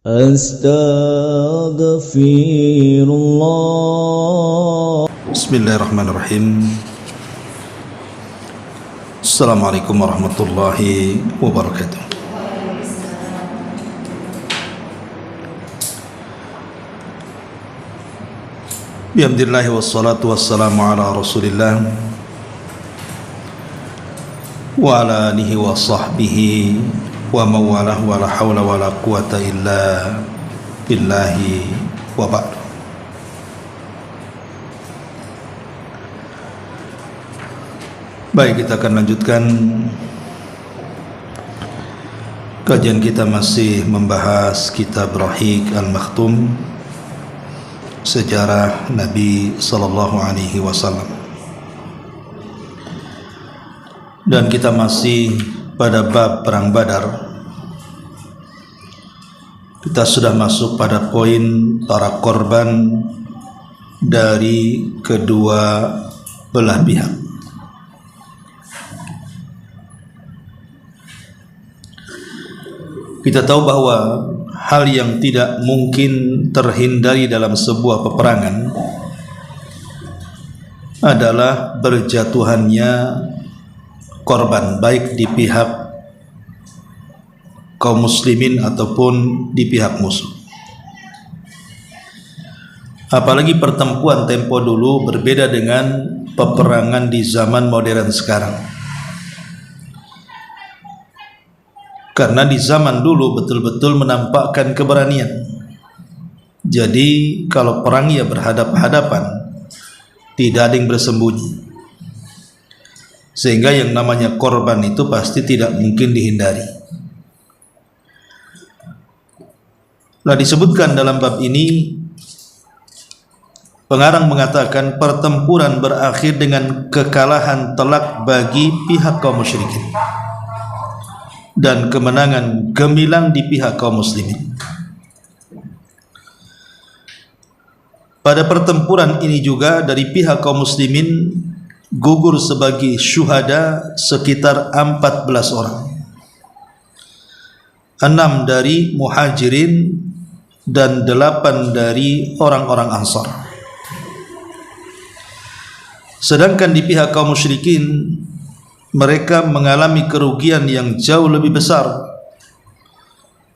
Astaghfirullah. Bismillahirrahmanirrahim. Assalamualaikum warahmatullahi wabarakatuh. Bihamdillahi wassalatu wassalamu ala rasulillah wa ala alihi wa sahbihi wa mawalah wa la hawla wa la quwata illa billahi wa ba'd. Baik, kita akan lanjutkan kajian kita, masih membahas kitab Rahiq Al-Makhtum, sejarah Nabi sallallahu alaihi wasallam. Dan kita masih pada bab perang Badar. Kita sudah masuk pada poin para korban dari kedua belah pihak. Kita tahu bahwa hal yang tidak mungkin terhindari dalam sebuah peperangan adalah berjatuhannya korban, baik di pihak kaum muslimin ataupun di pihak musuh. Apalagi pertempuran tempo dulu berbeda dengan peperangan di zaman modern sekarang. Karena di zaman dulu betul-betul menampakkan keberanian. Jadi kalau perang ya berhadap-hadapan, tidak ada yang bersembunyi. Sehingga yang namanya korban itu pasti tidak mungkin dihindari. Nah, disebutkan dalam bab ini, pengarang mengatakan pertempuran berakhir dengan kekalahan telak bagi pihak kaum musyrikin dan kemenangan gemilang di pihak kaum muslimin. Pada pertempuran ini juga dari pihak kaum muslimin gugur sebagai syuhada sekitar 14 orang, 6 dari muhajirin dan 8 dari orang-orang ansar. Sedangkan di pihak kaum musyrikin, mereka mengalami kerugian yang jauh lebih besar,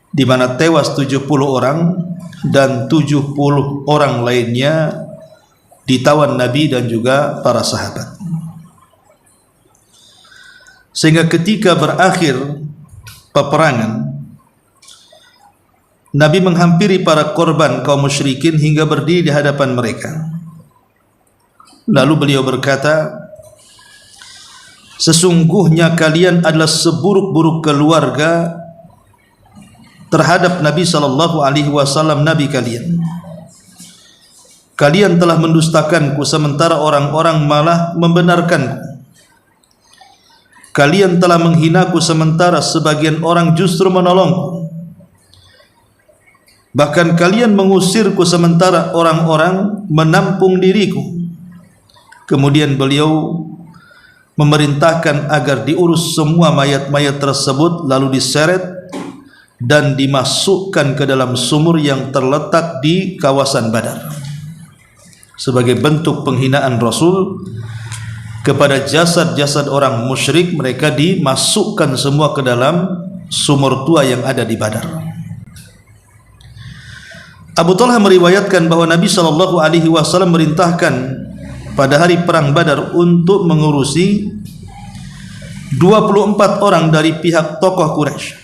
di mana tewas 70 orang dan 70 orang lainnya ditawan Nabi dan juga para sahabat. Sehingga ketika berakhir peperangan, Nabi menghampiri para korban kaum musyrikin hingga berdiri di hadapan mereka. Lalu beliau berkata, sesungguhnya kalian adalah seburuk-buruk keluarga terhadap Nabi sallallahu alaihi wasallam, Nabi kalian. Kalian telah mendustakanku sementara orang-orang malah membenarkanku. Kalian telah menghinaku sementara sebagian orang justru menolongku. Bahkan kalian mengusirku sementara orang-orang menampung diriku. Kemudian beliau memerintahkan agar diurus semua mayat-mayat tersebut, lalu diseret dan dimasukkan ke dalam sumur yang terletak di kawasan Badar. Sebagai bentuk penghinaan Rasul kepada jasad-jasad orang musyrik, mereka dimasukkan semua ke dalam sumur tua yang ada di Badar. Abu Talha meriwayatkan bahwa Nabi sallallahu alaihi wasallam merintahkan pada hari perang Badar untuk mengurusi 24 orang dari pihak tokoh Quraisy.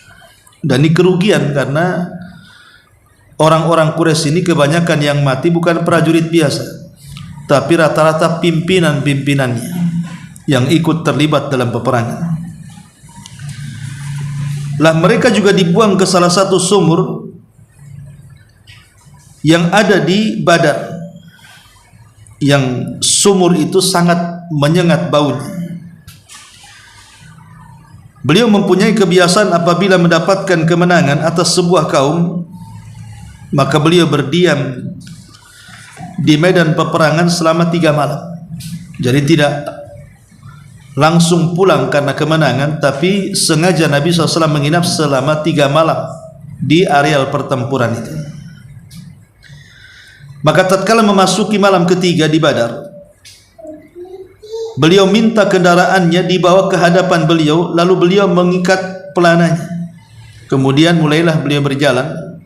Dan ini kerugian karena orang-orang Quraisy ini kebanyakan yang mati bukan prajurit biasa, tapi rata-rata pimpinan-pimpinannya yang ikut terlibat dalam peperangan. Lah mereka juga dibuang ke salah satu sumur yang ada di Badar, yang sumur itu sangat menyengat baunya. Beliau mempunyai kebiasaan apabila mendapatkan kemenangan atas sebuah kaum, maka beliau berdiam di medan peperangan selama 3 malam. Jadi tidak langsung pulang karena kemenangan, tapi sengaja Nabi SAW menginap selama 3 malam di areal pertempuran itu. Maka tatkala memasuki malam ketiga di Badar, beliau minta kendaraannya dibawa ke hadapan beliau, lalu beliau mengikat pelananya. Kemudian mulailah beliau berjalan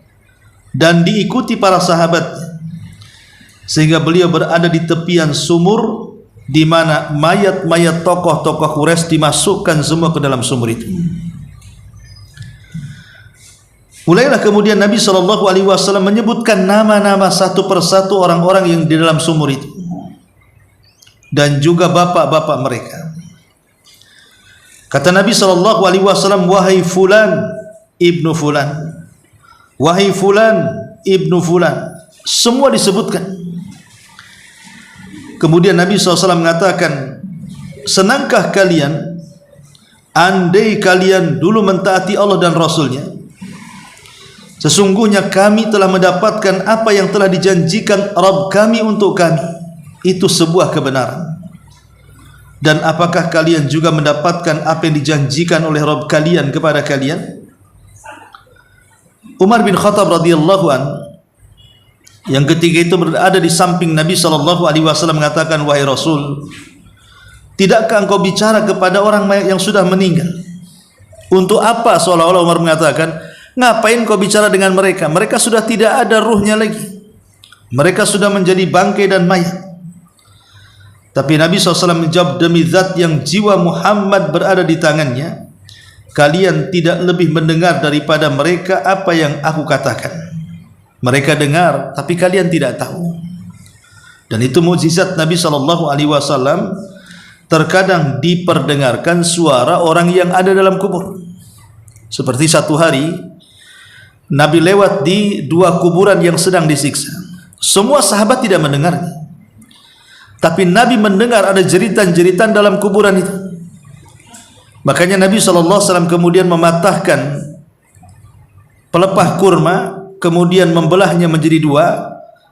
dan diikuti para sahabatnya, sehingga beliau berada di tepian sumur di mana mayat-mayat tokoh-tokoh Quraisy dimasukkan semua ke dalam sumur itu. Mulailah kemudian Nabi SAW menyebutkan nama-nama satu persatu orang-orang yang di dalam sumur itu, dan juga bapak-bapak mereka. Kata Nabi SAW, wahai fulan ibnu fulan, wahai fulan ibnu fulan, semua disebutkan. Kemudian Nabi SAW mengatakan, senangkah kalian andai kalian dulu mentaati Allah dan Rasulnya? Sesungguhnya kami telah mendapatkan apa yang telah dijanjikan Rabb kami untuk kami. Itu sebuah kebenaran. Dan apakah kalian juga mendapatkan apa yang dijanjikan oleh Rabb kalian kepada kalian? Umar bin Khattab radhiyallahu an, yang ketika itu berada di samping Nabi SAW, mengatakan, wahai Rasul, tidakkah engkau bicara kepada orang yang sudah meninggal? Untuk apa? Seolah-olah Umar mengatakan, ngapain kau bicara dengan mereka? Mereka sudah tidak ada ruhnya lagi. Mereka sudah menjadi bangkai dan mayat. Tapi Nabi SAW menjawab, demi zat yang jiwa Muhammad berada di tangannya, kalian tidak lebih mendengar daripada mereka apa yang aku katakan. Mereka dengar, tapi kalian tidak tahu. Dan itu mukjizat Nabi SAW. Terkadang diperdengarkan suara orang yang ada dalam kubur. Seperti satu hari Nabi lewat di dua kuburan yang sedang disiksa. Semua sahabat tidak mendengarnya, tapi Nabi mendengar ada jeritan-jeritan dalam kuburan itu. Makanya Nabi SAW kemudian mematahkan pelepah kurma, kemudian membelahnya menjadi dua,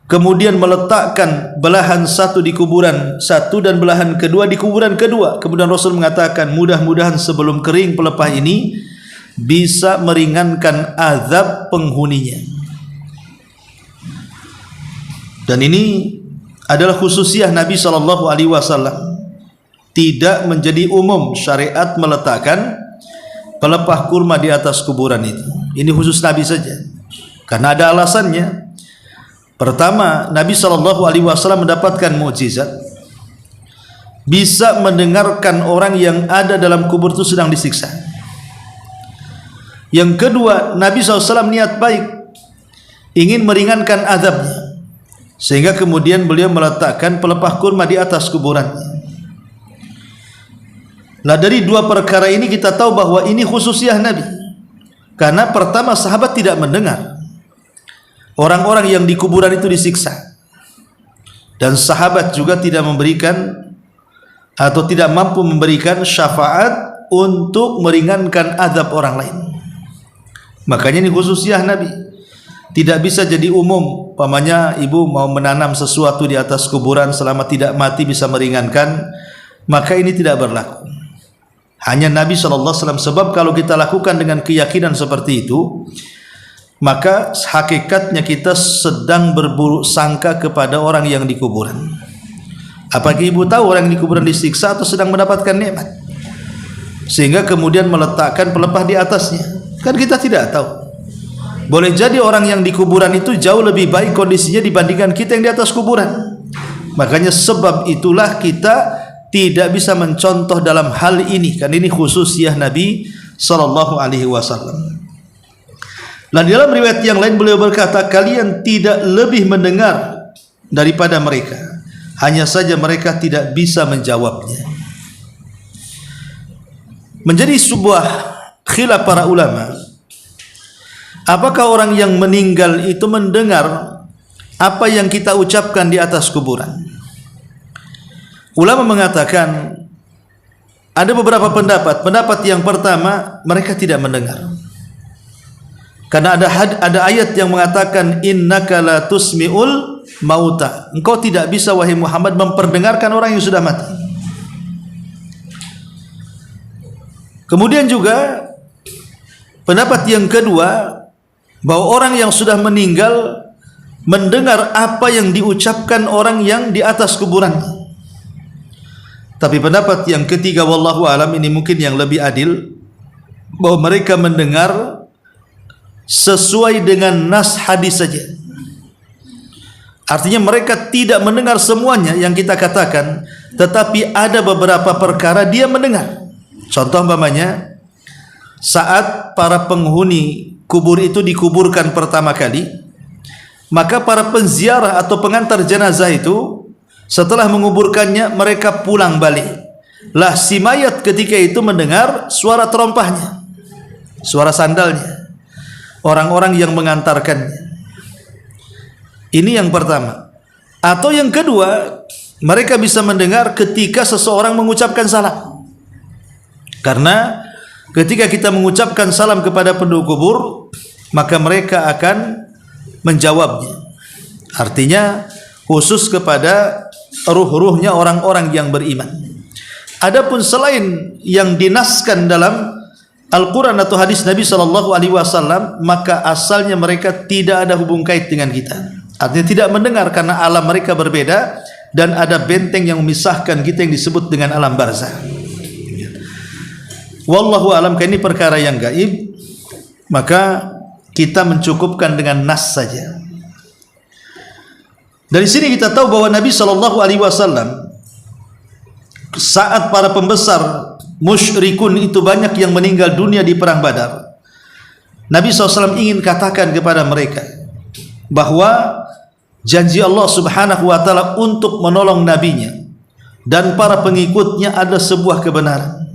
kemudian meletakkan belahan satu di kuburan satu dan belahan kedua di kuburan kedua. Kemudian Rasul mengatakan, mudah-mudahan sebelum kering pelepah ini bisa meringankan azab penghuninya. Dan ini adalah khususiah Nabi SAW. Tidak menjadi umum syariat meletakkan pelepah kurma di atas kuburan itu. Ini khusus Nabi saja, karena ada alasannya. Pertama, Nabi SAW mendapatkan mukjizat, bisa mendengarkan orang yang ada dalam kubur itu sedang disiksa. Yang kedua, Nabi SAW niat baik, ingin meringankan azabnya, sehingga kemudian beliau meletakkan pelepah kurma di atas kuburannya. Nah, dari dua perkara ini kita tahu bahwa ini khususiah Nabi. Karena pertama, sahabat tidak mendengar orang-orang yang di kuburan itu disiksa, dan sahabat juga tidak memberikan atau tidak mampu memberikan syafaat untuk meringankan azab orang lain. Makanya ini khususiah Nabi. Tidak bisa jadi umum. Pamannya ibu mau menanam sesuatu di atas kuburan, selama tidak mati bisa meringankan, maka ini tidak berlaku. Hanya Nabi SAW. Sebab kalau kita lakukan dengan keyakinan seperti itu, maka hakikatnya kita sedang berburuk sangka kepada orang yang di kuburan. Apakah ibu tahu orang yang di kuburan disiksa atau sedang mendapatkan nikmat, sehingga kemudian meletakkan pelepah di atasnya? Kan kita tidak tahu. Boleh jadi orang yang di kuburan itu jauh lebih baik kondisinya dibandingkan kita yang di atas kuburan. Makanya sebab itulah kita tidak bisa mencontoh dalam hal ini, karena ini khususiah Nabi SAW. Dan dalam riwayat yang lain beliau berkata, kalian tidak lebih mendengar daripada mereka, hanya saja mereka tidak bisa menjawabnya. Menjadi sebuah khilaf para ulama, apakah orang yang meninggal itu mendengar apa yang kita ucapkan di atas kuburan? Ulama mengatakan ada beberapa pendapat. Pendapat yang pertama, mereka tidak mendengar, karena ada ayat yang mengatakan, innaka la tusmi'ul mauta, engkau tidak bisa wahai Muhammad memperdengarkan orang yang sudah mati. Kemudian juga pendapat yang kedua, bahwa orang yang sudah meninggal mendengar apa yang diucapkan orang yang di atas kuburannya. Tapi pendapat yang ketiga, wallahu alam, ini mungkin yang lebih adil, bahwa mereka mendengar sesuai dengan nas hadis saja. Artinya mereka tidak mendengar semuanya yang kita katakan, tetapi ada beberapa perkara dia mendengar. Contoh umpamanya, saat para penghuni kubur itu dikuburkan pertama kali, maka para penziarah atau pengantar jenazah itu setelah menguburkannya mereka pulang balik. Lah si mayat ketika itu mendengar suara terompahnya, suara sandalnya, orang-orang yang mengantarkannya. Ini yang pertama. Atau yang kedua, mereka bisa mendengar ketika seseorang mengucapkan salam. Karena ketika kita mengucapkan salam kepada penduduk kubur, maka mereka akan menjawabnya. Artinya khusus kepada ruh-ruhnya orang-orang yang beriman. Adapun selain yang dinaskan dalam Al-Quran atau hadis Nabi SAW, maka asalnya mereka tidak ada hubung kait dengan kita. Artinya tidak mendengar karena alam mereka berbeda dan ada benteng yang memisahkan kita yang disebut dengan alam barzah. Wallahu alam, ini perkara yang gaib, maka kita mencukupkan dengan nas saja. Dari sini kita tahu bahwa Nabi SAW saat para pembesar musyrikun itu banyak yang meninggal dunia di perang Badar, Nabi SAW ingin katakan kepada mereka bahwa janji Allah Subhanahu wa taala untuk menolong nabinya dan para pengikutnya ada sebuah kebenaran.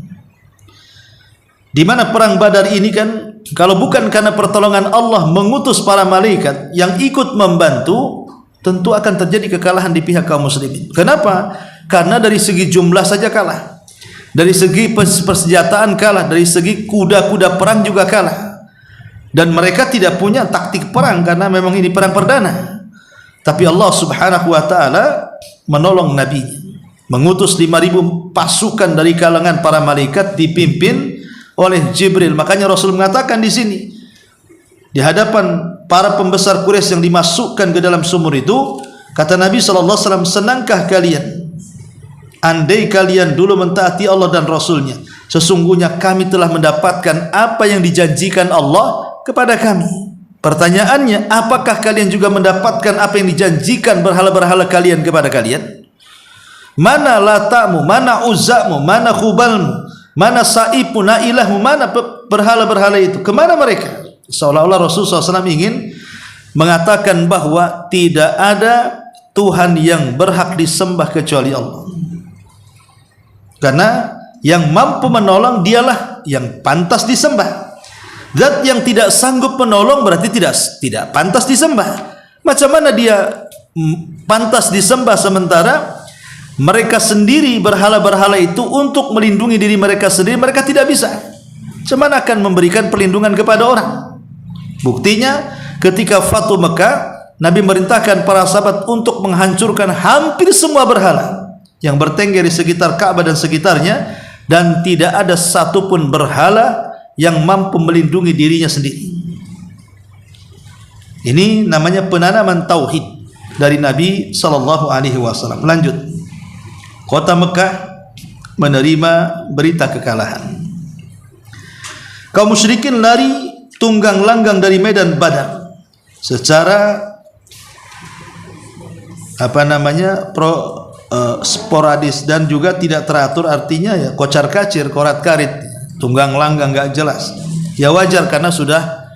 Di mana perang Badar ini kan, kalau bukan karena pertolongan Allah mengutus para malaikat yang ikut membantu, tentu akan terjadi kekalahan di pihak kaum muslimin. Kenapa? Karena dari segi jumlah saja kalah, dari segi persenjataan kalah, dari segi kuda-kuda perang juga kalah. Dan mereka tidak punya taktik perang karena memang ini perang perdana. Tapi Allah Subhanahu wa taala menolong nabinya, mengutus 5.000 pasukan dari kalangan para malaikat dipimpin oleh Jibril. Makanya Rasul mengatakan di sini, di hadapan para pembesar Quraisy yang dimasukkan ke dalam sumur itu, kata Nabi SAW, senangkah kalian andai kalian dulu mentaati Allah dan Rasulnya, sesungguhnya kami telah mendapatkan apa yang dijanjikan Allah kepada kami. Pertanyaannya, apakah kalian juga mendapatkan apa yang dijanjikan berhala-berhala kalian kepada kalian? Mana Latamu, mana Uzzamu, mana Khubalmu, mana Sa'ibu, Nailahmu, mana berhala-berhala itu? Kemana mereka? Seolah-olah Rasulullah SAW ingin mengatakan bahwa tidak ada Tuhan yang berhak disembah kecuali Allah. Karena yang mampu menolong dialah yang pantas disembah. Zat yang tidak sanggup menolong berarti tidak pantas disembah. Macam mana dia pantas disembah sementara mereka sendiri berhala-berhala itu untuk melindungi diri mereka sendiri mereka tidak bisa? Macam mana akan memberikan perlindungan kepada orang? Buktinya ketika Fatu Mekah, Nabi merintahkan para sahabat untuk menghancurkan hampir semua berhala yang bertengger di sekitar Ka'bah dan sekitarnya, dan tidak ada satupun berhala yang mampu melindungi dirinya sendiri. Ini namanya penanaman tauhid dari Nabi SAW. Lanjut, kota Mekah menerima berita kekalahan. Kaum musyrikin lari tunggang langgang dari medan Badar secara sporadis dan juga tidak teratur. Artinya ya kocar kacir, korat karit, tunggang langgang gak jelas. Ya wajar karena sudah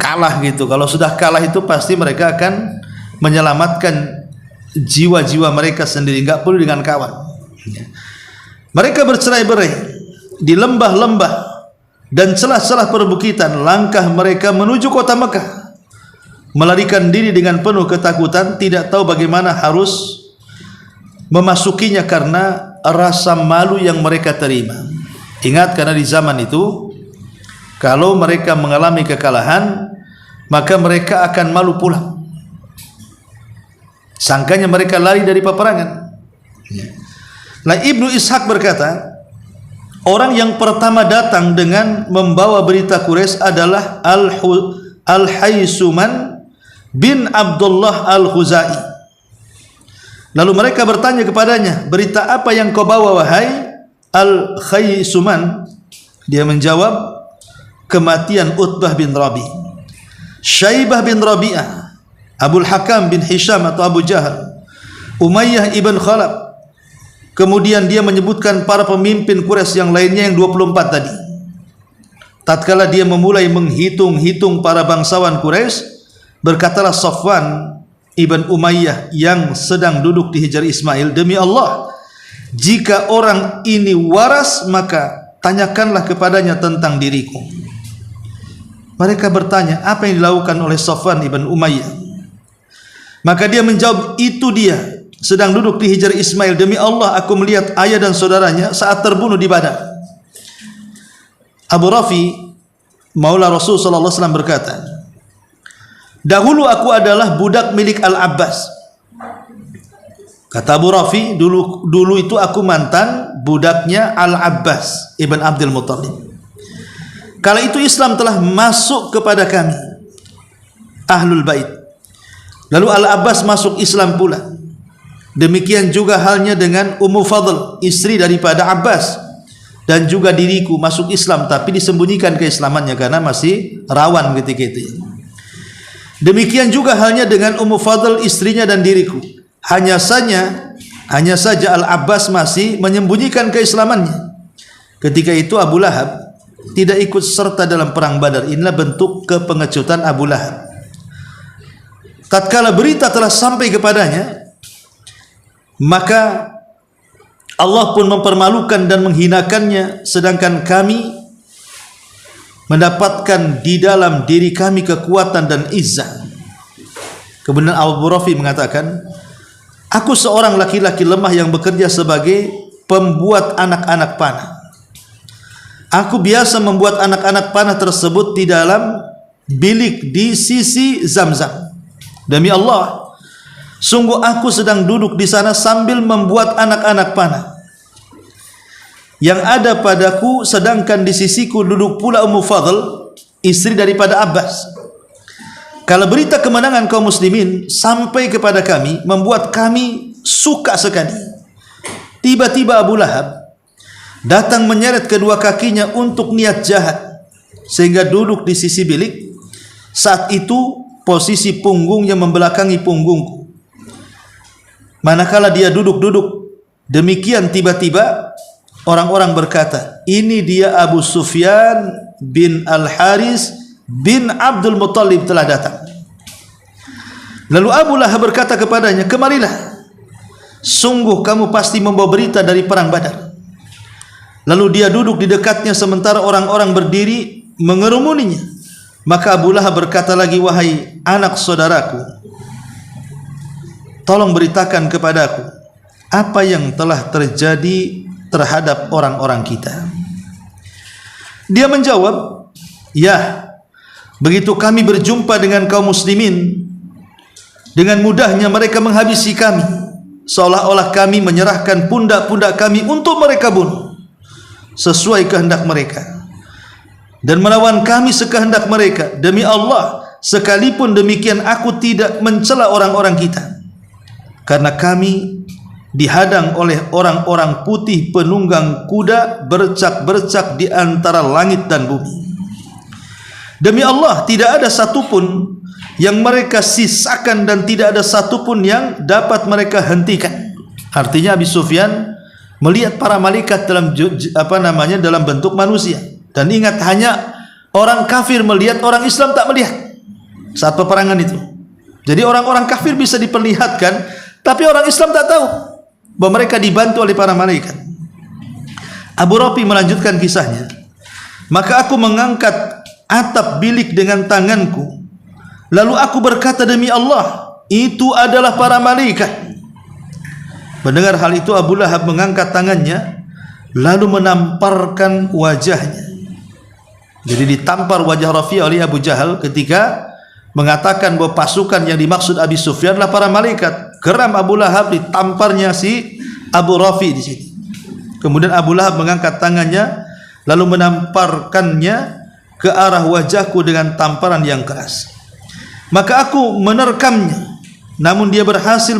kalah gitu. Kalau sudah kalah itu pasti mereka akan menyelamatkan jiwa-jiwa mereka sendiri, gak perlu dengan kawan. Mereka bercerai-berai di lembah-lembah dan celah-celah perbukitan. Langkah mereka menuju kota Mekah, melarikan diri dengan penuh ketakutan, tidak tahu bagaimana harus memasukinya karena rasa malu yang mereka terima. Ingat, karena di zaman itu kalau mereka mengalami kekalahan maka mereka akan malu pulang. Sangkanya mereka lari dari peperangan. Nah, Ibnu Ishaq berkata, orang yang pertama datang dengan membawa berita Quraisy adalah Al-Haisuman bin Abdullah Al-Khuzai. Lalu mereka bertanya kepadanya, berita apa yang kau bawa wahai Al-Haisuman? Dia menjawab, kematian Utbah bin Rabi, Syaibah bin Rabi'ah, Abul Hakam bin Hisham atau Abu Jahal, Umayyah ibn Khalaf. Kemudian dia menyebutkan para pemimpin Quraisy yang lainnya yang 24 tadi. Tatkala dia memulai menghitung-hitung para bangsawan Quraisy, berkatalah Safwan ibn Umayyah yang sedang duduk di Hijr Ismail, demi Allah, jika orang ini waras maka tanyakanlah kepadanya tentang diriku. Mereka bertanya, apa yang dilakukan oleh Safwan ibn Umayyah? Maka dia menjawab, itu dia sedang duduk di Hijr Ismail, demi Allah aku melihat ayah dan saudaranya saat terbunuh di Badar. Abu Rafi Maula Rasul sallallahu alaihi wasallam berkata, dahulu aku adalah budak milik Al-Abbas. Kata Abu Rafi, dulu itu aku mantan budaknya Al-Abbas ibn Abdul Muttalib. Kala itu Islam telah masuk kepada kami, Ahlul Bait. Lalu Al-Abbas masuk Islam pula. Demikian juga halnya dengan Ummu Fadl, istri daripada Abbas, dan juga diriku masuk Islam, tapi disembunyikan keislamannya karena masih rawan ketika itu. Demikian juga halnya dengan Ummu Fadl, istrinya dan diriku. Hanya saja Al-Abbas masih menyembunyikan keislamannya. Ketika itu Abu Lahab tidak ikut serta dalam perang Badar. Inilah bentuk kepengecutan Abu Lahab. Tatkala berita telah sampai kepadanya, maka Allah pun mempermalukan dan menghinakannya, sedangkan kami mendapatkan di dalam diri kami kekuatan dan izzah. Kemudian Abu Rafi mengatakan, aku seorang laki-laki lemah yang bekerja sebagai pembuat anak-anak panah. Aku biasa membuat anak-anak panah tersebut di dalam bilik di sisi Zamzam. Demi Allah, sungguh aku sedang duduk di sana sambil membuat anak-anak panah yang ada padaku, sedangkan di sisiku duduk pula Ummu Fadl, istri daripada Abbas. Kalau berita kemenangan kaum muslimin sampai kepada kami, membuat kami suka sekali. Tiba-tiba Abu Lahab datang menyeret kedua kakinya untuk niat jahat, sehingga duduk di sisi bilik. Saat itu posisi punggungnya membelakangi punggungku. Manakala dia duduk-duduk demikian, tiba-tiba orang-orang berkata, ini dia Abu Sufyan bin Al-Haris bin Abdul Muttalib telah datang. Lalu Abu Lahab berkata kepadanya, kemarilah, sungguh kamu pasti membawa berita dari perang Badar. Lalu dia duduk di dekatnya sementara orang-orang berdiri mengerumuninya. Maka Abu Lahab berkata lagi, wahai anak saudaraku, tolong beritakan kepadaku apa yang telah terjadi terhadap orang-orang kita. Dia menjawab, ya, begitu kami berjumpa dengan kaum muslimin, dengan mudahnya mereka menghabisi kami, seolah-olah kami menyerahkan pundak-pundak kami untuk mereka bunuh sesuai kehendak mereka, dan melawan kami sekehendak mereka. Demi Allah, sekalipun demikian aku tidak mencela orang-orang kita, karena kami dihadang oleh orang-orang putih penunggang kuda bercak-bercak di antara langit dan bumi. Demi Allah, tidak ada satupun yang mereka sisakan dan tidak ada satupun yang dapat mereka hentikan. Artinya Abi Sufyan melihat para malaikat dalam bentuk manusia. Dan ingat, hanya orang kafir melihat, orang Islam tak melihat saat peperangan itu. Jadi orang-orang kafir bisa diperlihatkan, tapi orang Islam tak tahu bahwa mereka dibantu oleh para malaikat. Abu Rafi melanjutkan kisahnya. Maka aku mengangkat atap bilik dengan tanganku, lalu aku berkata, demi Allah, itu adalah para malaikat. Mendengar hal itu, Abu Lahab mengangkat tangannya lalu menamparkan wajahnya. Jadi ditampar wajah Rafi oleh Abu Jahal ketika mengatakan bahwa pasukan yang dimaksud Abi Sufyan adalah para malaikat. Geram Abu Lahab, ditamparnya si Abu Rafi di sini. Kemudian Abu Lahab mengangkat tangannya lalu menamparkannya ke arah wajahku dengan tamparan yang keras. Maka aku menerkamnya, namun dia berhasil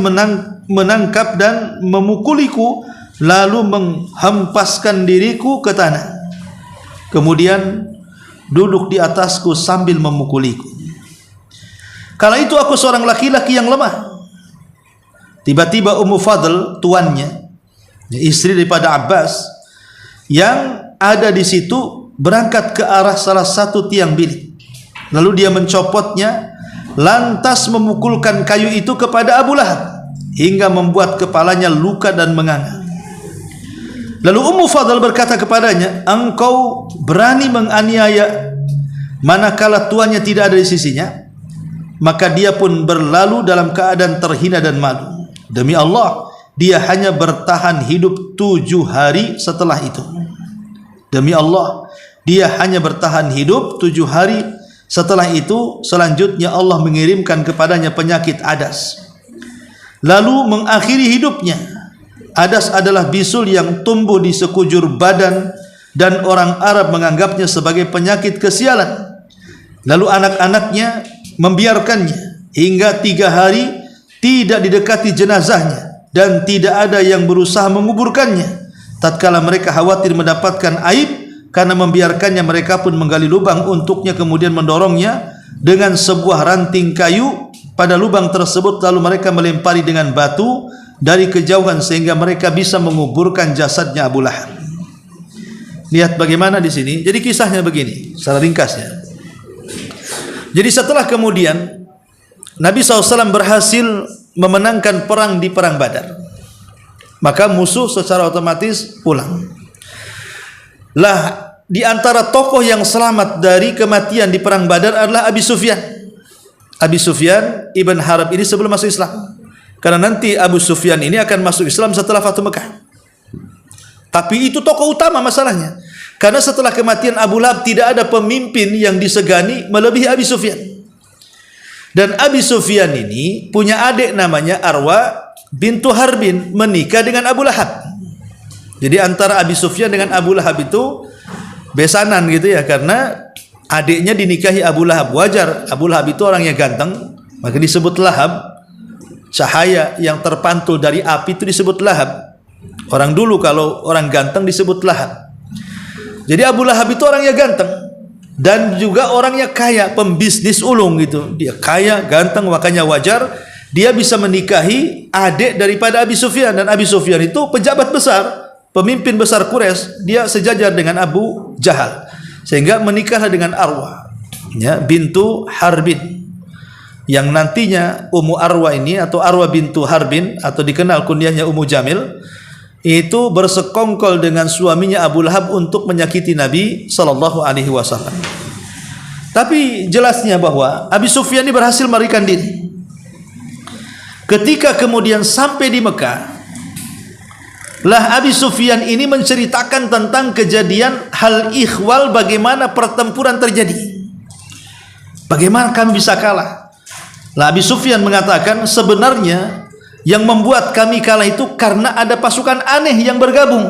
menangkap dan memukuliku, lalu menghempaskan diriku ke tanah. Kemudian duduk di atasku sambil memukuliku. Kala itu aku seorang laki-laki yang lemah. Tiba-tiba Ummu Fadl, tuannya, istri daripada Abbas, yang ada di situ, berangkat ke arah salah satu tiang bilik. Lalu dia mencopotnya, lantas memukulkan kayu itu kepada Abu Lahab hingga membuat kepalanya luka dan menganga. Lalu Ummu Fadl berkata kepadanya, engkau berani menganiaya manakala tuannya tidak ada di sisinya? Maka dia pun berlalu dalam keadaan terhina dan malu. Demi Allah, dia hanya bertahan hidup 7 hari setelah itu. Demi Allah, dia hanya bertahan hidup 7 hari setelah itu. Selanjutnya Allah mengirimkan kepadanya penyakit adas, lalu mengakhiri hidupnya. Adas adalah bisul yang tumbuh di sekujur badan dan orang Arab menganggapnya sebagai penyakit kesialan. Lalu anak-anaknya membiarkannya hingga 3 hari tidak didekati jenazahnya dan tidak ada yang berusaha menguburkannya. Tatkala mereka khawatir mendapatkan aib karena membiarkannya, mereka pun menggali lubang untuknya, kemudian mendorongnya dengan sebuah ranting kayu pada lubang tersebut, lalu mereka melempari dengan batu dari kejauhan sehingga mereka bisa menguburkan jasadnya Abu Lahab. Lihat bagaimana di sini. Jadi kisahnya begini, secara ringkasnya. Jadi setelah kemudian Nabi SAW berhasil memenangkan perang di perang Badar, maka musuh secara otomatis pulang. Lah, di antara tokoh yang selamat dari kematian di perang Badar adalah Abi Sufyan. Abi Sufyan ibn Harb ini sebelum masuk Islam. Karena nanti Abu Sufyan ini akan masuk Islam setelah Fathu Mekah. Tapi itu tokoh utama masalahnya. Karena setelah kematian Abu Lahab tidak ada pemimpin yang disegani melebihi Abi Sufyan. Dan Abi Sufyan ini punya adik namanya Arwa bintu Harbin, menikah dengan Abu Lahab. Jadi antara Abi Sufyan dengan Abu Lahab itu besanan gitu ya, karena adiknya dinikahi Abu Lahab. Wajar, Abu Lahab itu orangnya ganteng, maka disebut Lahab. Cahaya yang terpantul dari api itu disebut Lahab. Orang dulu kalau orang ganteng disebut Lahab. Jadi Abu Lahab itu orangnya ganteng dan juga orangnya kaya, pembisnis ulung gitu. Dia kaya, ganteng, makanya wajar dia bisa menikahi adik daripada Abi Sufyan. Dan Abi Sufyan itu pejabat besar, pemimpin besar Quraisy. Dia sejajar dengan Abu Jahal, sehingga menikahlah dengan Arwa, ya, bintu Harbin, yang nantinya Ummu Arwa ini atau Arwa bintu Harbin atau dikenal kunyahnya Ummu Jamil, itu bersekongkol dengan suaminya Abu Lahab untuk menyakiti Nabi sallallahu alaihi wasallam. Tapi jelasnya bahwa Abi Sufyan ini berhasil melarikan diri. Ketika kemudian sampai di Mekah, lah Abi Sufyan ini menceritakan tentang kejadian hal ikhwal, bagaimana pertempuran terjadi, bagaimana kami bisa kalah. Lah Abi Sufyan mengatakan sebenarnya yang membuat kami kalah itu karena ada pasukan aneh yang bergabung.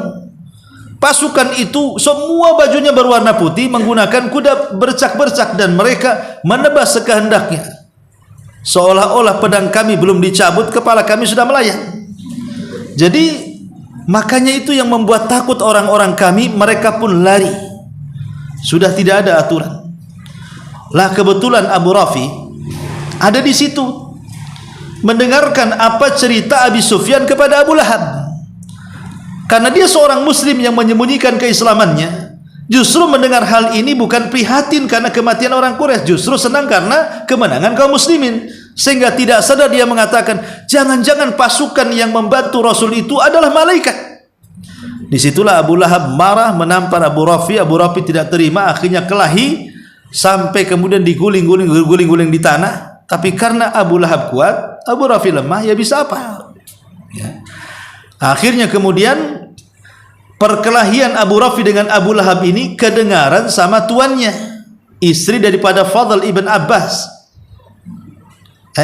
Pasukan itu semua bajunya berwarna putih, menggunakan kuda bercak-bercak, dan mereka menebas sekehendaknya. Seolah-olah pedang kami belum dicabut, kepala kami sudah melayang. Jadi makanya itu yang membuat takut orang-orang kami, mereka pun lari. Sudah tidak ada aturan. Lah kebetulan Abu Rafi ada di situ, mendengarkan apa cerita Abi Sufyan kepada Abu Lahab. Karena dia seorang muslim yang menyembunyikan keislamannya, justru mendengar hal ini bukan prihatin karena kematian orang Quraisy, justru senang karena kemenangan kaum muslimin. Sehingga tidak sadar dia mengatakan, jangan-jangan pasukan yang membantu Rasul itu adalah malaikat. Disitulah Abu Lahab marah, menampar Abu Rafi. Abu Rafi tidak terima, akhirnya kelahi sampai kemudian diguling-guling di tanah. Tapi karena Abu Lahab kuat, Abu Rafi lemah, ya bisa apa? Ya. Akhirnya kemudian perkelahian Abu Rafi dengan Abu Lahab ini kedengaran sama tuannya, istri daripada Fadl ibn Abbas,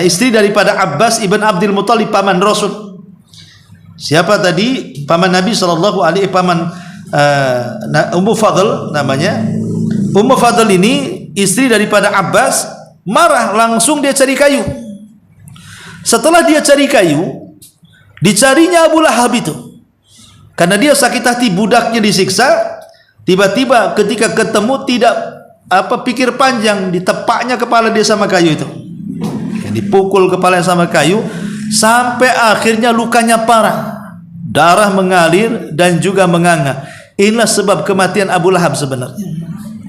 istri daripada Abbas ibn Abdul Muttalib, paman Rasul. Siapa tadi? Paman Nabi SAW, paman Ummu Fadl namanya. Ummu Fadl ini istri daripada Abbas marah, langsung dia cari kayu. Setelah dia cari kayu, dicarinya Abu Lahab itu. Karena dia sakit hati budaknya disiksa, tiba-tiba ketika ketemu tidak pikir panjang, ditepaknya kepala dia sama kayu itu. Dipukul kepalanya sama kayu sampai akhirnya lukanya parah. Darah mengalir dan juga menganga. Inilah sebab kematian Abu Lahab sebenarnya.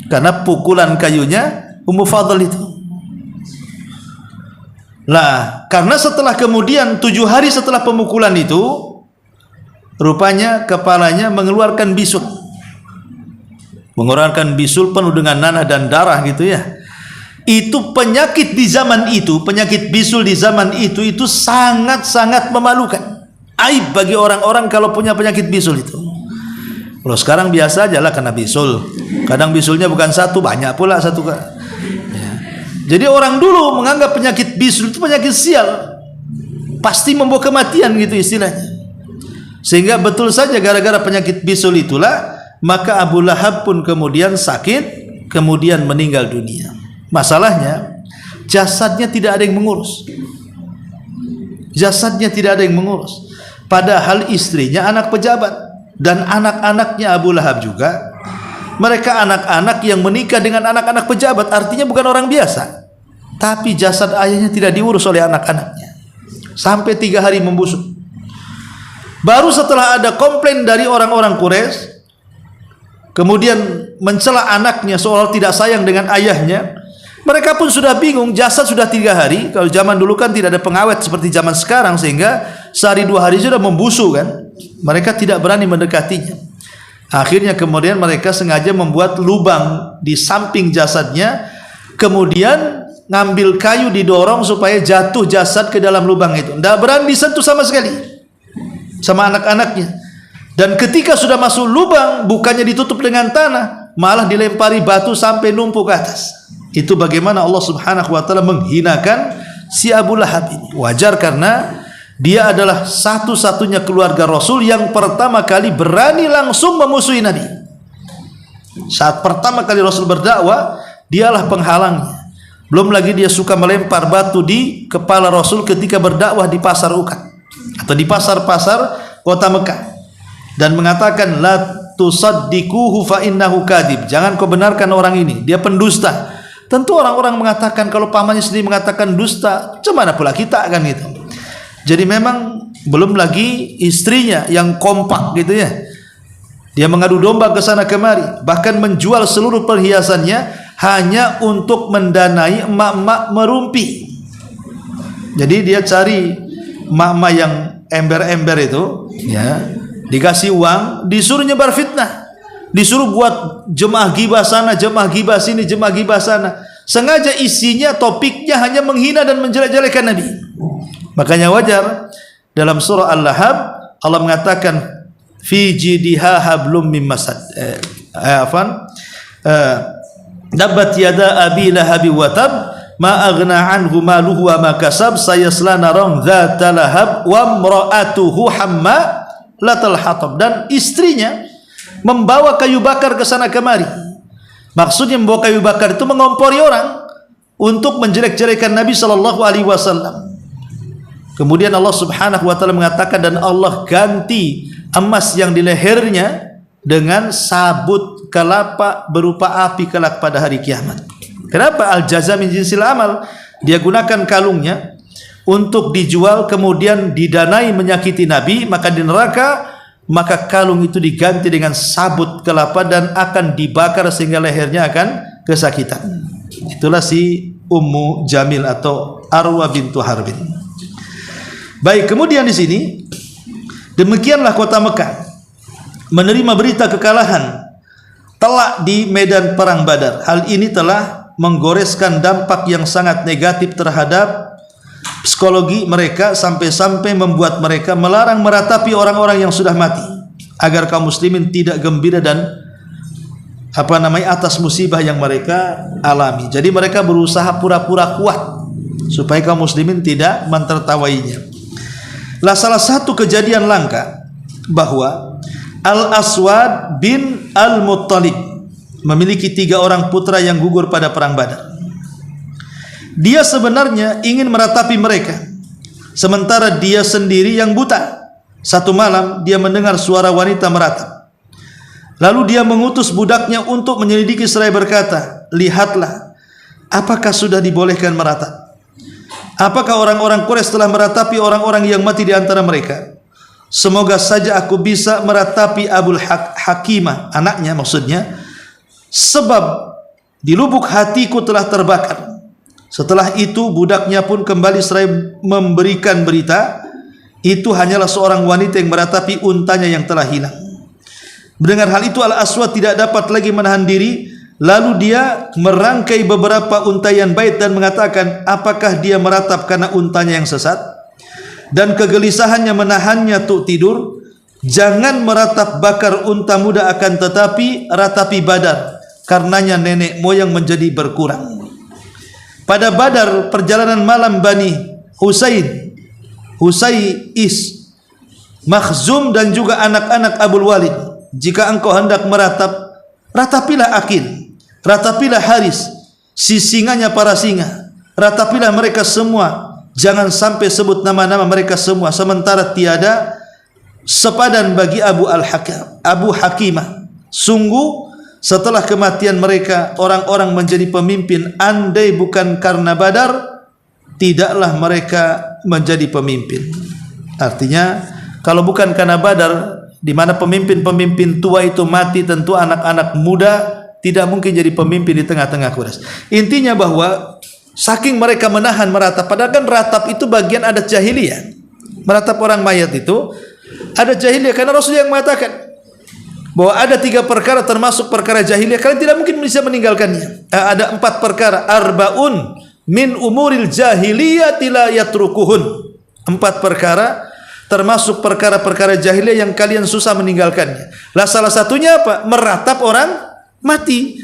Karena pukulan kayunya Ummu Fadl itu. Lah, karena setelah kemudian 7 hari setelah pemukulan itu, rupanya kepalanya mengeluarkan bisul. Mengeluarkan bisul penuh dengan nanah dan darah gitu ya. Itu penyakit di zaman itu, penyakit bisul di zaman itu sangat-sangat memalukan. Aib bagi orang-orang kalau punya penyakit bisul itu. Kalau sekarang biasa aja lah kena bisul. Kadang bisulnya bukan satu, banyak pula satu. Jadi orang dulu menganggap penyakit bisul itu penyakit sial, pasti membawa kematian gitu istilahnya. Sehingga betul saja gara-gara penyakit bisul itulah maka Abu Lahab pun kemudian sakit, kemudian meninggal dunia. Masalahnya jasadnya tidak ada yang mengurus. Jasadnya tidak ada yang mengurus. Padahal istrinya anak pejabat dan anak-anaknya Abu Lahab juga. Mereka anak-anak yang menikah dengan anak-anak pejabat, artinya bukan orang biasa. Tapi jasad ayahnya tidak diurus oleh anak-anaknya. Sampai 3 hari membusuk. Baru setelah ada komplain dari orang-orang Quraisy, kemudian mencela anaknya seolah tidak sayang dengan ayahnya, mereka pun sudah bingung. Jasad sudah 3 hari. Kalau zaman dulu kan tidak ada pengawet seperti zaman sekarang, sehingga sehari 2 hari sudah membusuk kan. Mereka tidak berani mendekatinya. Akhirnya kemudian mereka sengaja membuat lubang di samping jasadnya, kemudian ngambil kayu didorong supaya jatuh jasad ke dalam lubang itu. Tidak berani disentuh sama sekali sama anak-anaknya. Dan ketika sudah masuk lubang, bukannya ditutup dengan tanah, malah dilempari batu sampai numpuk ke atas. Itu bagaimana Allah Subhanahu wa taala menghinakan si Abu Lahab ini. Wajar karena dia adalah satu-satunya keluarga Rasul yang pertama kali berani langsung memusuhi Nabi. Saat pertama kali Rasul berdakwah, dialah penghalangnya. Belum lagi dia suka melempar batu di kepala Rasul ketika berdakwah di pasar Uqad atau di pasar-pasar kota Mekah, dan mengatakan la tusaddiquhu fa innahu kadhib. Jangan kau benarkan orang ini, dia pendusta. Tentu orang-orang mengatakan, kalau pamannya sendiri mengatakan dusta, bagaimana pula kita kan gitu. Jadi memang belum lagi istrinya yang kompak gitu ya. Dia mengadu domba ke sana kemari, bahkan menjual seluruh perhiasannya hanya untuk mendanai emak-emak merumpi. Jadi dia cari emak-emak yang ember-ember itu ya, dikasih uang, disuruh nyebar fitnah, disuruh buat jemaah ghibah sana, jemaah ghibah sini, jemaah ghibah sana. Sengaja isinya, topiknya hanya menghina dan menjelek-jelekan Nabi. Makanya wajar dalam surah Al-Lahab Allah mengatakan fi jidiha hablum mim masad. Dabat yada abi lahabi wa tab ma aghna anhu maluhu wa ma kasab sayasla naran dzata lahab wa imra'atuhu hammalatal hatab. Dan istrinya membawa kayu bakar ke sana kemari. Maksudnya membawa kayu bakar itu mengompori orang untuk menjelek-jelekan Nabi sallallahu alaihi wasallam. Kemudian Allah Subhanahu wa taala mengatakan, dan Allah ganti emas yang di lehernya dengan sabut kelapa berupa api kelak pada hari kiamat. Kenapa? Al-jaza min jinsil amal. Dia gunakan kalungnya untuk dijual, kemudian didanai menyakiti Nabi, maka di neraka, maka kalung itu diganti dengan sabut kelapa dan akan dibakar sehingga lehernya akan kesakitan. Itulah si Ummu Jamil atau Arwa bintu Harbin. Baik, kemudian di sini demikianlah kota Mekah menerima berita kekalahan telak di medan perang Badar. Hal ini telah menggoreskan dampak yang sangat negatif terhadap psikologi mereka, sampai-sampai membuat mereka melarang meratapi orang-orang yang sudah mati agar kaum muslimin tidak gembira dan atas musibah yang mereka alami. Jadi mereka berusaha pura-pura kuat supaya kaum muslimin tidak mentertawainya. Lah salah satu kejadian langka bahwa Al-Aswad bin Al-Muttalib memiliki 3 orang putra yang gugur pada perang Badar. Dia sebenarnya ingin meratapi mereka, sementara dia sendiri yang buta. Satu malam dia mendengar suara wanita meratap. Lalu dia mengutus budaknya untuk menyelidiki seraya berkata, "Lihatlah, apakah sudah dibolehkan meratap? Apakah orang-orang Quraisy telah meratapi orang-orang yang mati di antara mereka? Semoga saja aku bisa meratapi Abul Hakimah," anaknya maksudnya, "sebab di lubuk hatiku telah terbakar." Setelah itu budaknya pun kembali seraya memberikan berita, itu hanyalah seorang wanita yang meratapi untanya yang telah hilang. Mendengar hal itu, Al-Aswad tidak dapat lagi menahan diri. Lalu dia merangkai beberapa untayan bait dan mengatakan, apakah dia meratap karena untanya yang sesat? Dan kegelisahannya menahannya untuk tidur. Jangan meratap bakar unta muda, akan tetapi ratapi Badar, karenanya nenek moyang menjadi berkurang. Pada Badar, perjalanan malam Bani Husayyis, Makhzum dan juga anak-anak Abul Walid. Jika engkau hendak meratap, ratapilah Akil, ratapilah Haris, si singanya para singa, ratapilah mereka semua. Jangan sampai sebut nama-nama mereka semua, sementara tiada sepadan bagi Abu Hakimah. Sungguh setelah kematian mereka, orang-orang menjadi pemimpin. Andai bukan karena Badar, tidaklah mereka menjadi pemimpin. Artinya, kalau bukan karena Badar, di mana pemimpin-pemimpin tua itu mati, tentu anak-anak muda tidak mungkin jadi pemimpin di tengah-tengah Quraisy. Intinya bahwa saking mereka menahan meratap, padahal kan ratap itu bagian adat jahiliyah. Meratap orang mayat itu adat jahiliyah, karena Rasul yang mengatakan bahwa ada 3 perkara termasuk perkara jahiliyah, kalian tidak mungkin bisa meninggalkannya. Ada 4 perkara, arbaun min umuril jahiliyah la yatrukuhun. 4 perkara termasuk perkara-perkara jahiliyah yang kalian susah meninggalkannya. Lah salah satunya apa? Meratap orang mati.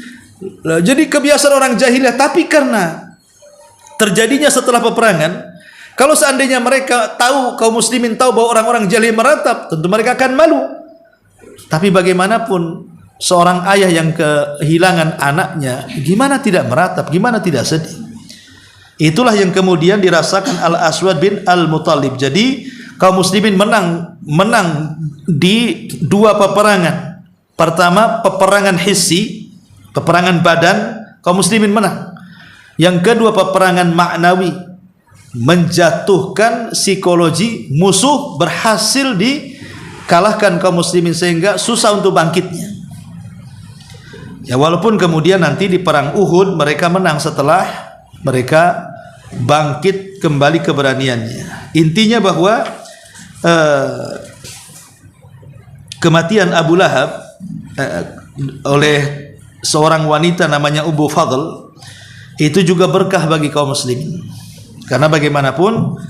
Jadi kebiasaan orang jahiliyah, tapi karena terjadinya setelah peperangan, kalau seandainya mereka tahu, kaum muslimin tahu bahwa orang-orang jahiliyah meratap, tentu mereka akan malu. Tapi bagaimanapun seorang ayah yang kehilangan anaknya, gimana tidak meratap, gimana tidak sedih? Itulah yang kemudian dirasakan Al-Aswad bin Al-Muttalib. Jadi kaum muslimin menang di 2 peperangan. Pertama peperangan hissi, peperangan badan, kaum muslimin menang. Yang kedua peperangan maknawi, menjatuhkan psikologi musuh, berhasil kalahkan kaum muslimin sehingga susah untuk bangkitnya. Ya, walaupun kemudian nanti di perang Uhud mereka menang setelah mereka bangkit kembali keberaniannya. Intinya bahwa kematian Abu Lahab oleh seorang wanita namanya Ummu Fadl itu juga berkah bagi kaum muslimin. Karena bagaimanapun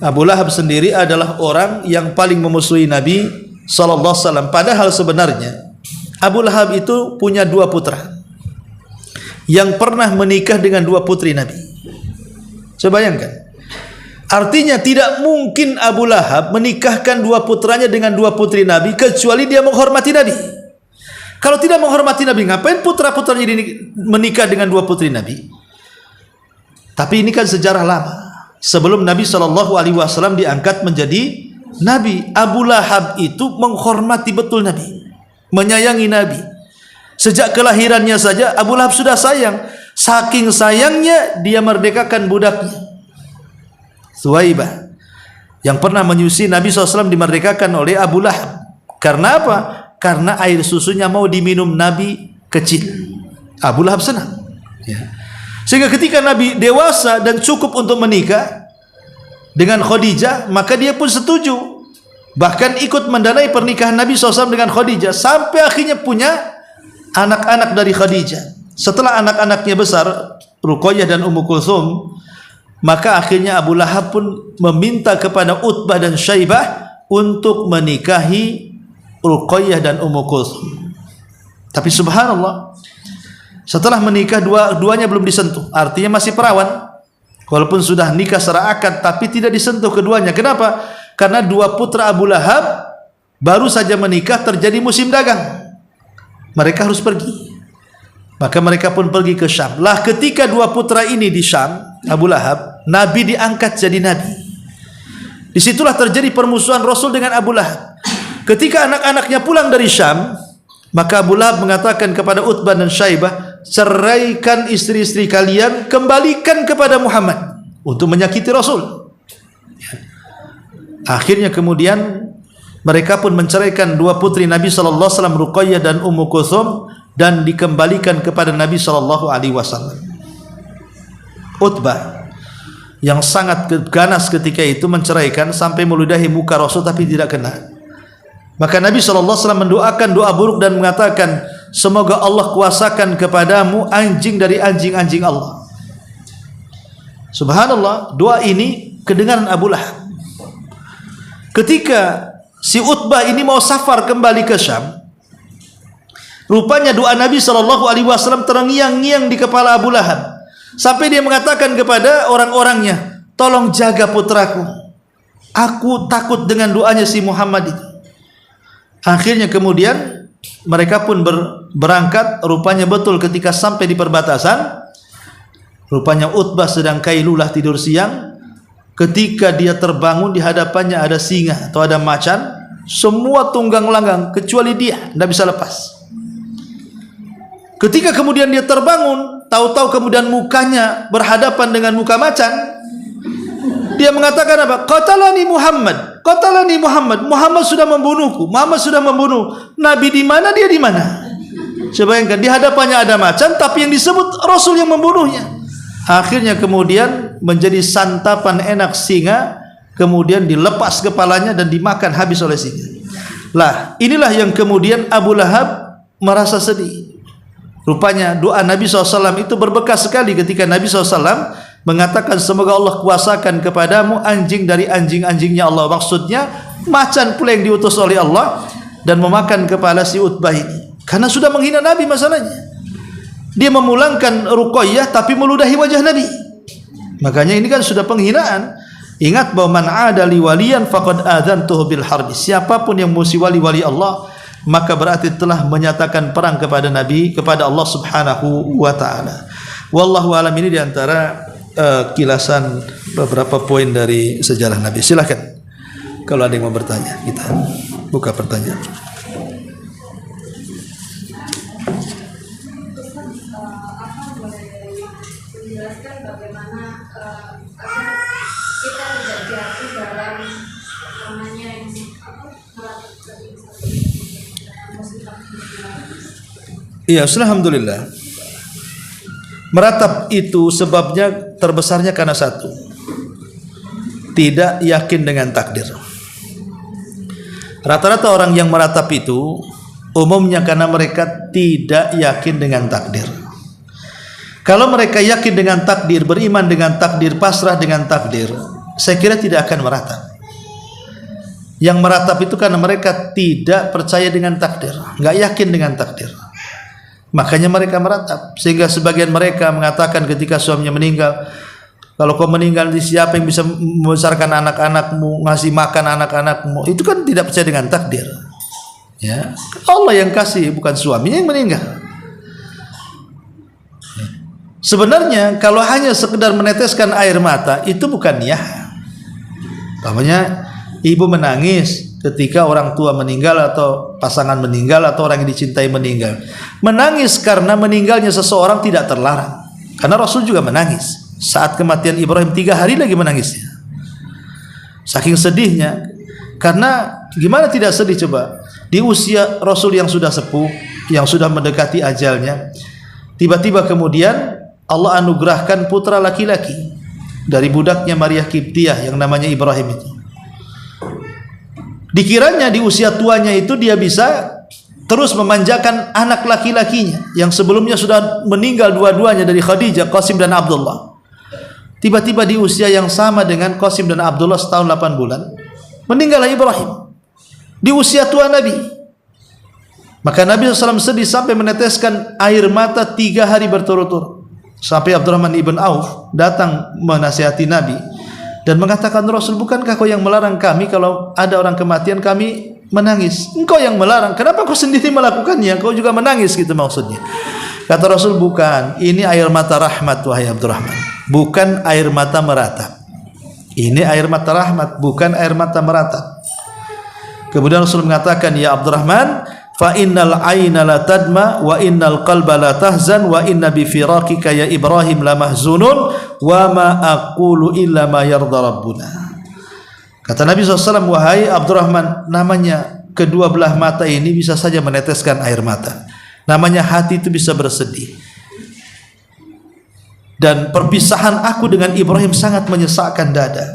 Abu Lahab sendiri adalah orang yang paling memusuhi Nabi sallallahu alaihi wasallam. Padahal sebenarnya Abu Lahab itu punya 2 putra yang pernah menikah dengan 2 putri Nabi. Coba bayangkan. Artinya tidak mungkin Abu Lahab menikahkan 2 putranya dengan 2 putri Nabi kecuali dia menghormati Nabi. Kalau tidak menghormati Nabi, ngapain putra-putranya menikah dengan 2 putri Nabi? Tapi ini kan sejarah lama. Sebelum Nabi SAW diangkat menjadi Nabi, Abu Lahab itu menghormati betul Nabi, menyayangi Nabi. Sejak kelahirannya saja Abu Lahab sudah sayang. Saking sayangnya dia merdekakan budaknya Suwaibah, yang pernah menyusui Nabi SAW, dimerdekakan oleh Abu Lahab. Karena apa? Karena air susunya mau diminum Nabi kecil. Abu Lahab senang, ya. Sehingga ketika Nabi dewasa dan cukup untuk menikah dengan Khadijah, maka dia pun setuju, bahkan ikut mendanai pernikahan Nabi SAW dengan Khadijah, sampai akhirnya punya anak-anak dari Khadijah. Setelah anak-anaknya besar, Ruqayyah dan Ummu Kulthum, maka akhirnya Abu Lahab pun meminta kepada Utbah dan Syaibah untuk menikahi Ruqayyah dan Ummu Kulthum. Tapi subhanallah, setelah menikah duanya belum disentuh. Artinya masih perawan. Walaupun sudah nikah secara akad, tapi tidak disentuh keduanya. Kenapa? Karena 2 putra Abu Lahab baru saja menikah, terjadi musim dagang. Mereka harus pergi. Maka mereka pun pergi ke Syam. Lah ketika dua putra ini di Syam, Abu Lahab, Nabi diangkat jadi Nabi. Disitulah terjadi permusuhan Rasul dengan Abu Lahab. Ketika anak-anaknya pulang dari Syam, maka Abu Lahab mengatakan kepada Utbah dan Syaibah, ceraikan istri-istri kalian, kembalikan kepada Muhammad, untuk menyakiti Rasul. Akhirnya kemudian mereka pun menceraikan dua putri Nabi SAW, Ruqayyah dan Ummu Kulthum, dan dikembalikan kepada Nabi SAW. Utbah yang sangat ganas ketika itu menceraikan sampai meludahi muka Rasul tapi tidak kena. Maka Nabi SAW mendoakan doa buruk dan mengatakan, semoga Allah kuasakan kepadamu anjing dari anjing-anjing Allah. Subhanallah, doa ini kedengaran Abu Lahab. Ketika si Utbah ini mau safar kembali ke Syam, rupanya doa Nabi SAW terngiang-ngiang di kepala Abu Lahab, sampai dia mengatakan kepada orang-orangnya, tolong jaga putraku, aku takut dengan doanya si Muhammad itu. Akhirnya kemudian mereka pun berangkat. Rupanya betul ketika sampai di perbatasan, rupanya Utbah sedang kailulah, tidur siang. Ketika dia terbangun, di hadapannya ada singa atau ada macan, semua tunggang langgang kecuali dia, tidak bisa lepas. Ketika kemudian dia terbangun, tahu-tahu kemudian mukanya berhadapan dengan muka macan, dia mengatakan apa? Qatalani Muhammad, qatalani Muhammad. Muhammad sudah membunuhku, Muhammad sudah membunuh. Nabi di mana, dia di mana? Coba bayangkan, di hadapannya ada macan, tapi yang disebut Rasul yang membunuhnya. Akhirnya kemudian menjadi santapan enak singa, kemudian dilepas kepalanya dan dimakan habis oleh singa. Lah, inilah yang kemudian Abu Lahab merasa sedih. Rupanya doa Nabi SAW itu berbekas sekali ketika Nabi SAW mengatakan, semoga Allah kuasakan kepadamu anjing dari anjing-anjingnya Allah. Maksudnya macan pula yang diutus oleh Allah dan memakan kepala si Utbah ini, karena sudah menghina Nabi masalahnya. Dia memulangkan Ruqayyah tapi meludahi wajah Nabi. Makanya ini kan sudah penghinaan. Ingat bahwa man adali waliyan faqad adzantuhu bil harbi. Siapapun yang musuh wali-wali Allah, maka berarti telah menyatakan perang kepada Nabi, kepada Allah Subhanahu wa taala. Wallahu alam. Ini diantara kilasan beberapa poin dari sejarah Nabi. Silakan kalau ada yang mau bertanya, kita buka pertanyaan. Menjelaskan bagaimana kita tidak jatuh dalam namanya yang Iya, alhamdulillah. Meratap itu sebabnya terbesarnya karena satu, tidak yakin dengan takdir. Rata-rata orang yang meratap itu umumnya karena mereka tidak yakin dengan takdir. Kalau mereka yakin dengan takdir, beriman dengan takdir, pasrah dengan takdir, saya kira tidak akan meratap. Yang meratap itu karena mereka tidak percaya dengan takdir, nggak yakin dengan takdir. Makanya mereka meratap. Sehingga sebagian mereka mengatakan ketika suaminya meninggal, kalau kau meninggal, siapa yang bisa membesarkan anak-anakmu, ngasih makan anak-anakmu? Itu kan tidak percaya dengan takdir. Ya, Allah yang kasih, bukan suaminya yang meninggal. Sebenarnya kalau hanya sekedar meneteskan air mata itu bukan niyah. Namanya ibu menangis ketika orang tua meninggal atau pasangan meninggal atau orang yang dicintai meninggal. Menangis karena meninggalnya seseorang tidak terlarang. Karena Rasul juga menangis saat kematian Ibrahim, 3 hari lagi menangisnya. Saking sedihnya. Karena gimana tidak sedih coba? Di usia Rasul yang sudah sepuh, yang sudah mendekati ajalnya, tiba-tiba kemudian Allah anugerahkan putra laki-laki dari budaknya Maria Kiptiah yang namanya Ibrahim itu. Dikiranya di usia tuanya itu dia bisa terus memanjakan anak laki-lakinya yang sebelumnya sudah meninggal dua-duanya dari Khadijah, Qasim dan Abdullah. Tiba-tiba di usia yang sama dengan Qasim dan Abdullah setahun 8 bulan, meninggallah Ibrahim di usia tua Nabi. Maka Nabi SAW sedih sampai meneteskan air mata 3 hari berturut-turut. Sampai Abdurrahman ibn Auf datang menasihati Nabi dan mengatakan, Rasul, bukankah kau yang melarang kami kalau ada orang kematian kami menangis? Engkau yang melarang, kenapa kau sendiri melakukannya? Kau juga menangis, gitu maksudnya. Kata Rasul, bukan, ini air mata rahmat wahai Abdurrahman, bukan air mata meratap. Ini air mata rahmat, bukan air mata meratap. Kemudian Rasul mengatakan, ya Abdurrahman, fa innal aina la tadma wa innal qalba la tahzan wa inna bi firaqika ya Ibrahim la mahzunun wa ma aqulu illa ma yarda rabbuna. Kata Nabi SAW, wahai Abdurrahman, namanya kedua belah mata ini bisa saja meneteskan air mata. Namanya hati itu bisa bersedih. Dan perpisahan aku dengan Ibrahim sangat menyesakkan dada.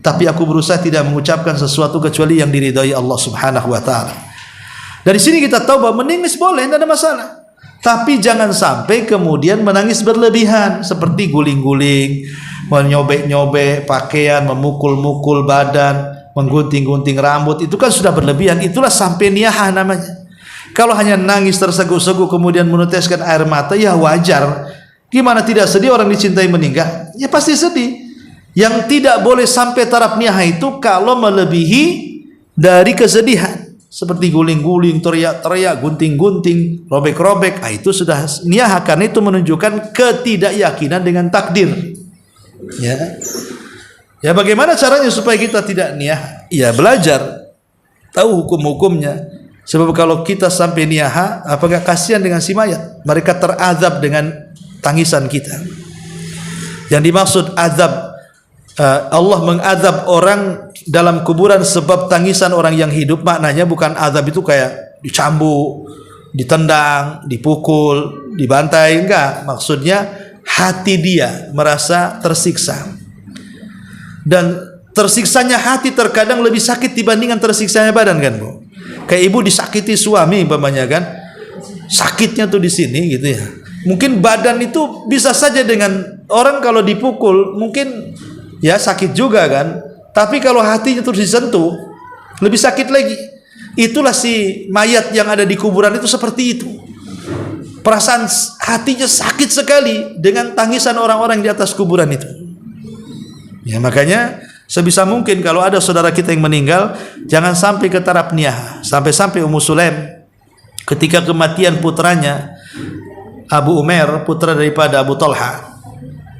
Tapi aku berusaha tidak mengucapkan sesuatu kecuali yang diridhai Allah Subhanahu wa taala. Dari sini kita tahu bahwa menangis boleh, tidak ada masalah. Tapi jangan sampai kemudian menangis berlebihan, seperti guling-guling, menyobek-nyobek pakaian, memukul-mukul badan, menggunting-gunting rambut. Itu kan sudah berlebihan. Itulah sampai niyahah namanya. Kalau hanya nangis terseguk-seguk kemudian meneteskan air mata, ya wajar. Gimana tidak sedih orang dicintai meninggal? Ya pasti sedih. Yang tidak boleh sampai taraf niyahah itu kalau melebihi dari kesedihan. Seperti guling-guling, teriak-teriak, gunting-gunting, robek-robek, itu sudah niyahah, karena itu menunjukkan ketidakyakinan dengan takdir. Ya bagaimana caranya supaya kita tidak niyahah? Ya belajar, tahu hukum-hukumnya. Sebab kalau kita sampai niyahah, apakah kasihan dengan si mayat? Mereka terazab dengan tangisan kita. Yang dimaksud azab, Allah mengazab orang dalam kuburan sebab tangisan orang yang hidup, maknanya bukan azab itu kayak dicambuk, ditendang, dipukul, dibantai, enggak. Maksudnya hati dia merasa tersiksa. Dan tersiksanya hati terkadang lebih sakit dibandingkan tersiksanya badan, kan Bu? Kayak ibu disakiti suami umpamanya, kan? Sakitnya tuh di sini gitu ya. Mungkin badan itu bisa saja dengan orang kalau dipukul mungkin ya sakit juga, kan? Tapi kalau hatinya terus disentuh lebih sakit lagi. Itulah si mayat yang ada di kuburan itu seperti itu. Perasaan hatinya sakit sekali dengan tangisan orang-orang di atas kuburan itu. Ya makanya sebisa mungkin kalau ada saudara kita yang meninggal, jangan sampai ke taraf niyah. Sampai-sampai Ummu Sulaim ketika kematian putranya Abu Umair, putra daripada Abu Talha,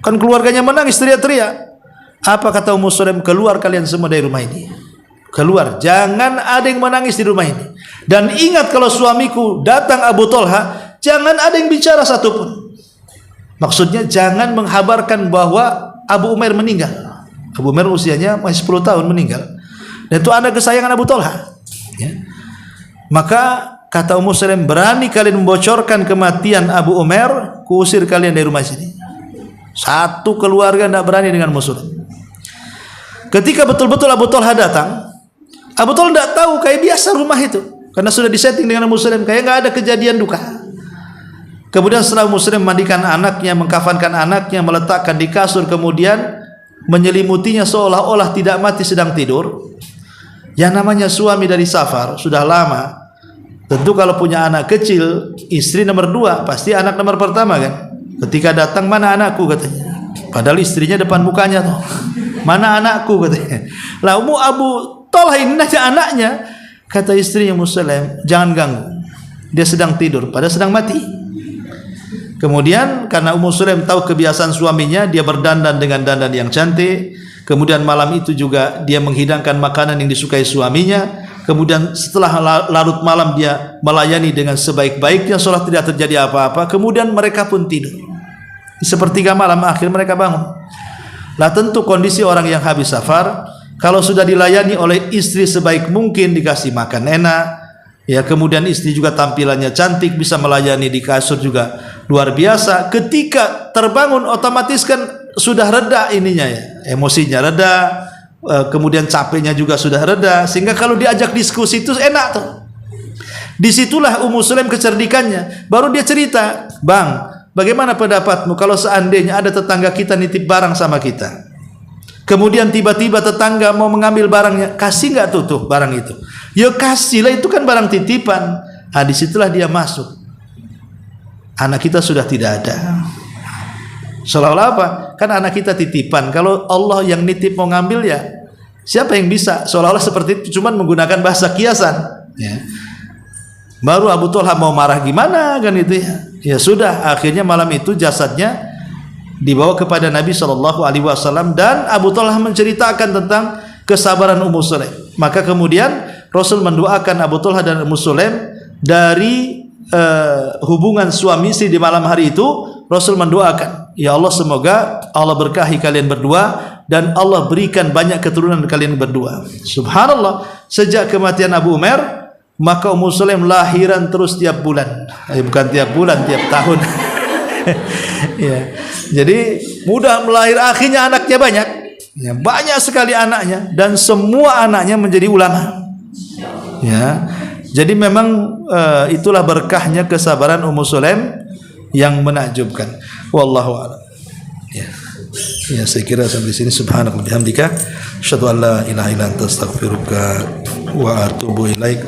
kan keluarganya menangis teriak-teriak. Apa kata Ummu Sulaim? Keluar kalian semua dari rumah ini. Keluar, jangan ada yang menangis di rumah ini. Dan ingat kalau suamiku datang Abu Talha, jangan ada yang bicara satupun. Maksudnya jangan menghabarkan bahwa Abu Umair meninggal. Abu Umair usianya masih 10 tahun meninggal. Dan itu anak kesayangan Abu Talha. Ya. Maka kata Ummu Sulaim, berani kalian membocorkan kematian Abu Umair, kuusir kalian dari rumah sini. Satu keluarga tidak berani dengan Ummu Sulaim. Ketika betul-betul Abu Talha datang, Abu Talha tidak tahu, kayak biasa rumah itu, karena sudah disetting dengan Ummu Sulaim, kayak nggak ada kejadian duka. Kemudian setelah Ummu Sulaim memandikan anaknya, mengkafankan anaknya, meletakkan di kasur, kemudian menyelimutinya seolah-olah tidak mati sedang tidur. Yang namanya suami dari safar sudah lama, tentu kalau punya anak kecil, istri nomor 2 pasti anak nomor pertama, kan? Ketika datang, mana anakku katanya, padahal istrinya depan mukanya tuh. Mana anakku katanya. Lah Abu Talha ini nanya anaknya, kata istrinya Ummu Sulaim, jangan ganggu, dia sedang tidur, padahal sedang mati. Kemudian karena Ummu Sulaim tahu kebiasaan suaminya, dia berdandan dengan dandan yang cantik. Kemudian malam itu juga dia menghidangkan makanan yang disukai suaminya. Kemudian setelah larut malam dia melayani dengan sebaik-baiknya, seolah tidak terjadi apa-apa. Kemudian mereka pun tidur. Di sepertiga malam akhir mereka bangun. Lah tentu kondisi orang yang habis safar, kalau sudah dilayani oleh istri sebaik mungkin, dikasih makan enak, ya kemudian istri juga tampilannya cantik, bisa melayani di kasur juga luar biasa. Ketika terbangun otomatis kan sudah reda ininya ya, emosinya reda, kemudian capeknya juga sudah reda, sehingga kalau diajak diskusi itu enak tuh. Disitulah Ummu Sulaim kecerdikannya. Baru dia cerita, Bang, bagaimana pendapatmu kalau seandainya ada tetangga kita nitip barang sama kita, kemudian tiba-tiba tetangga mau mengambil barangnya, kasih nggak tuh barang itu? Ya kasihlah, itu kan barang titipan. Nah disitulah dia masuk. Anak kita sudah tidak ada. Seolah-olah apa? Kan anak kita titipan. Kalau Allah yang nitip mau ngambil, ya siapa yang bisa? Seolah-olah seperti itu, cuman menggunakan bahasa kiasan. Ya. Baru Abu Talha mau marah gimana kan itu ya. Ya sudah, akhirnya malam itu jasadnya dibawa kepada Nabi SAW dan Abu Talha menceritakan tentang kesabaran Ummu Sulaim. Maka kemudian Rasul mendoakan Abu Talha dan Ummu Sulaim dari hubungan suami istri di malam hari itu. Rasul mendoakan, ya Allah, semoga Allah berkahi kalian berdua dan Allah berikan banyak keturunan kalian berdua. Subhanallah, sejak kematian Abu Umair maka Ummu Sulaim lahiran terus tiap bulan. Bukan tiap bulan, tiap tahun. Ya. Jadi mudah melahir, akhirnya anaknya banyak. Ya, banyak sekali anaknya dan semua anaknya menjadi ulama. Ya. Jadi memang itulah berkahnya kesabaran Ummu Sulaim yang menakjubkan. Wallahu a'lam. Ya. Ya, saya kira sampai sini. Subhanaka wa bihamdika asyhadu an la ilaha illa anta astaghfiruka wa atubu ilaik.